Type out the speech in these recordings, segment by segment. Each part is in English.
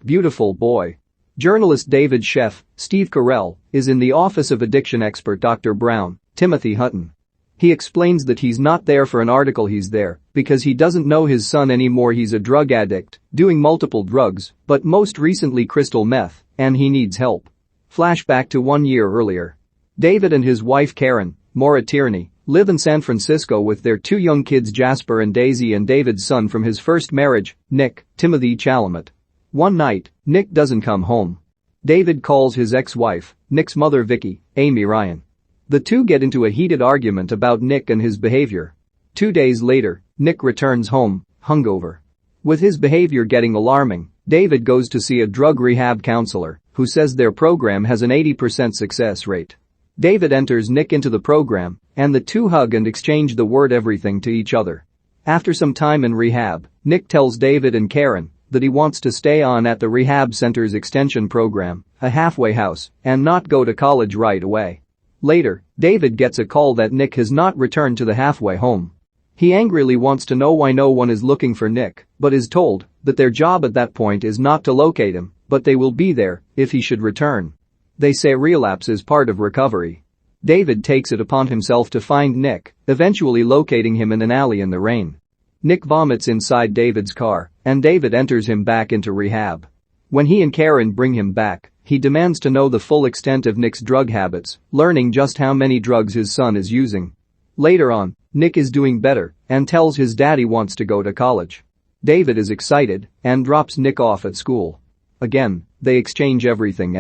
Beautiful boy. Journalist David Chef, Steve Carell, is in the office of addiction expert Dr. Brown, Timothée Hutton. He explains that he's not there for an article, he's there because he doesn't know his son anymore. He's a drug addict, doing multiple drugs, but most recently crystal meth, and he needs help. Flashback to 1 year earlier. David and his wife Karen, Maura Tierney, live in San Francisco with their 2 young kids Jasper and Daisy and David's son from his first marriage, Nick, Timothée Chalamet. One night, Nick doesn't come home. David calls his ex-wife, Nick's mother Vicky, Amy Ryan. The two get into a heated argument about Nick and his behavior. 2 days later, Nick returns home, hungover. With his behavior getting alarming, David goes to see a drug rehab counselor, who says their program has an 80% success rate. David enters Nick into the program, and the two hug and exchange the word everything to each other. After some time in rehab, Nick tells David and Karen that he wants to stay on at the rehab center's extension program, a halfway house, and not go to college right away. Later, David gets a call that Nick has not returned to the halfway home. He angrily wants to know why no one is looking for Nick, but is told that their job at that point is not to locate him, but they will be there if he should return. They say relapse is part of recovery. David takes it upon himself to find Nick, eventually locating him in an alley in the rain. Nick vomits inside David's car, and David enters him back into rehab. When he and Karen bring him back, he demands to know the full extent of Nick's drug habits, learning just how many drugs his son is using. Later on, Nick is doing better and tells his dad he wants to go to college. David is excited and drops Nick off at school. Again, they exchange everything.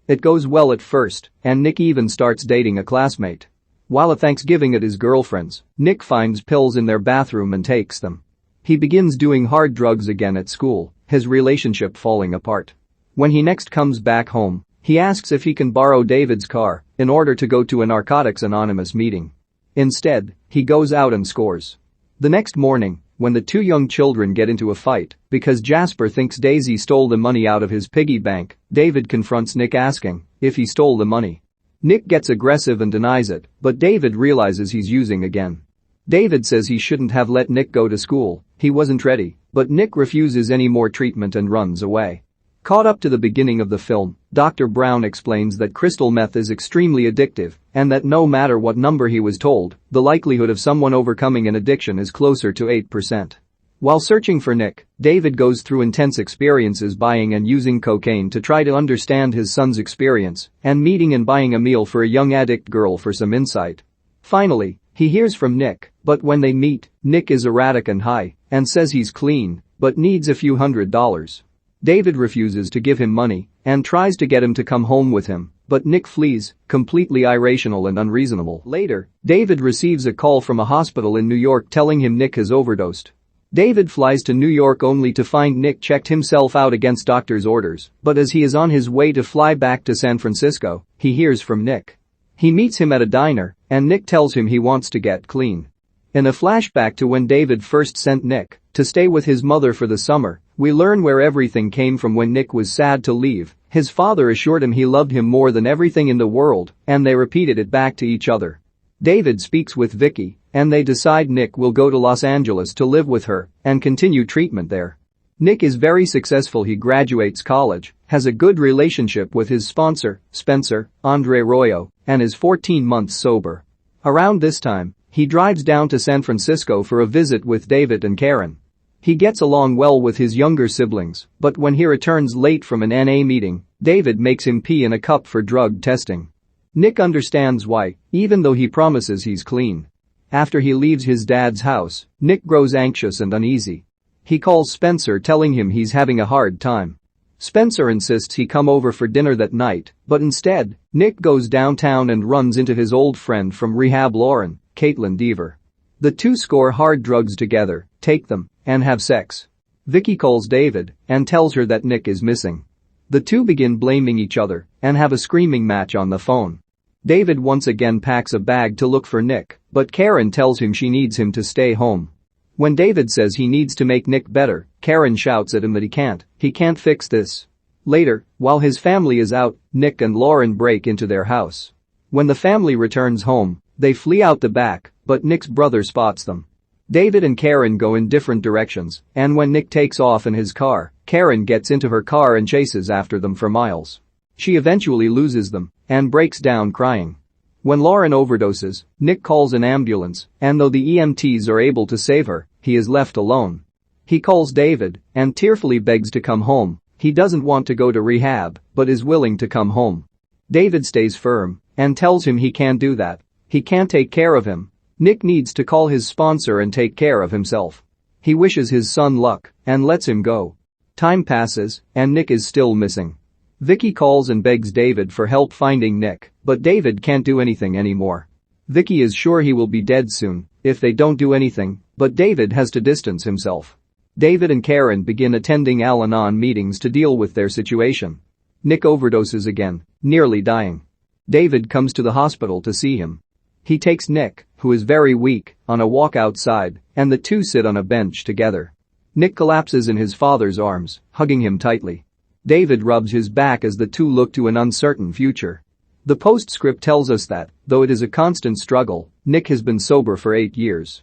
It goes well at first, and Nick even starts dating a classmate. While at Thanksgiving at his girlfriend's, Nick finds pills in their bathroom and takes them. He begins doing hard drugs again at school, his relationship falling apart. When he next comes back home, he asks if he can borrow David's car in order to go to a Narcotics Anonymous meeting. Instead, he goes out and scores. The next morning, when the 2 young children get into a fight because Jasper thinks Daisy stole the money out of his piggy bank, David confronts Nick asking if he stole the money. Nick gets aggressive and denies it, but David realizes he's using again. David says he shouldn't have let Nick go to school, he wasn't ready, but Nick refuses any more treatment and runs away. Caught up to the beginning of the film, Dr. Brown explains that crystal meth is extremely addictive and that no matter what number he was told, the likelihood of someone overcoming an addiction is closer to 8%. While searching for Nick, David goes through intense experiences buying and using cocaine to try to understand his son's experience and meeting and buying a meal for a young addict girl for some insight. Finally, he hears from Nick, but when they meet, Nick is erratic and high and says he's clean but needs a few $100s. David refuses to give him money and tries to get him to come home with him, but Nick flees, completely irrational and unreasonable. Later, David receives a call from a hospital in New York telling him Nick has overdosed. David flies to New York only to find Nick checked himself out against doctor's orders, but as he is on his way to fly back to San Francisco, he hears from Nick. He meets him at a diner, and Nick tells him he wants to get clean. In a flashback to when David first sent Nick to stay with his mother for the summer, we learn where everything came from. When Nick was sad to leave, his father assured him he loved him more than everything in the world, and they repeated it back to each other. David speaks with Vicky, and they decide Nick will go to Los Angeles to live with her and continue treatment there. Nick is very successful. He graduates college, has a good relationship with his sponsor, Spencer, Andre Royo, and is 14 months sober. Around this time, he drives down to San Francisco for a visit with David and Karen. He gets along well with his younger siblings, but when he returns late from an NA meeting, David makes him pee in a cup for drug testing. Nick understands why, even though he promises he's clean. After he leaves his dad's house, Nick grows anxious and uneasy. He calls Spencer telling him he's having a hard time. Spencer insists he come over for dinner that night, but instead, Nick goes downtown and runs into his old friend from rehab Lauren, Kaitlyn Deaver. The two score hard drugs together, take them, and have sex. Vicky calls David and tells her that Nick is missing. The two begin blaming each other and have a screaming match on the phone. David once again packs a bag to look for Nick, but Karen tells him she needs him to stay home. When David says he needs to make Nick better, Karen shouts at him that he can't fix this. Later, while his family is out, Nick and Lauren break into their house. When the family returns home, they flee out the back, but Nick's brother spots them. David and Karen go in different directions, and when Nick takes off in his car, Karen gets into her car and chases after them for miles. She eventually loses them and breaks down crying. When Lauren overdoses, Nick calls an ambulance, and though the EMTs are able to save her, he is left alone. He calls David and tearfully begs to come home. He doesn't want to go to rehab, but is willing to come home. David stays firm and tells him he can't do that. He can't take care of him. Nick needs to call his sponsor and take care of himself. He wishes his son luck and lets him go. Time passes, and Nick is still missing. Vicky calls and begs David for help finding Nick, but David can't do anything anymore. Vicky is sure he will be dead soon if they don't do anything, but David has to distance himself. David and Karen begin attending Al-Anon meetings to deal with their situation. Nick overdoses again, nearly dying. David comes to the hospital to see him. He takes Nick, who is very weak, on a walk outside, and the two sit on a bench together. Nick collapses in his father's arms, hugging him tightly. David rubs his back as the two look to an uncertain future. The postscript tells us that, though it is a constant struggle, Nick has been sober for 8 years.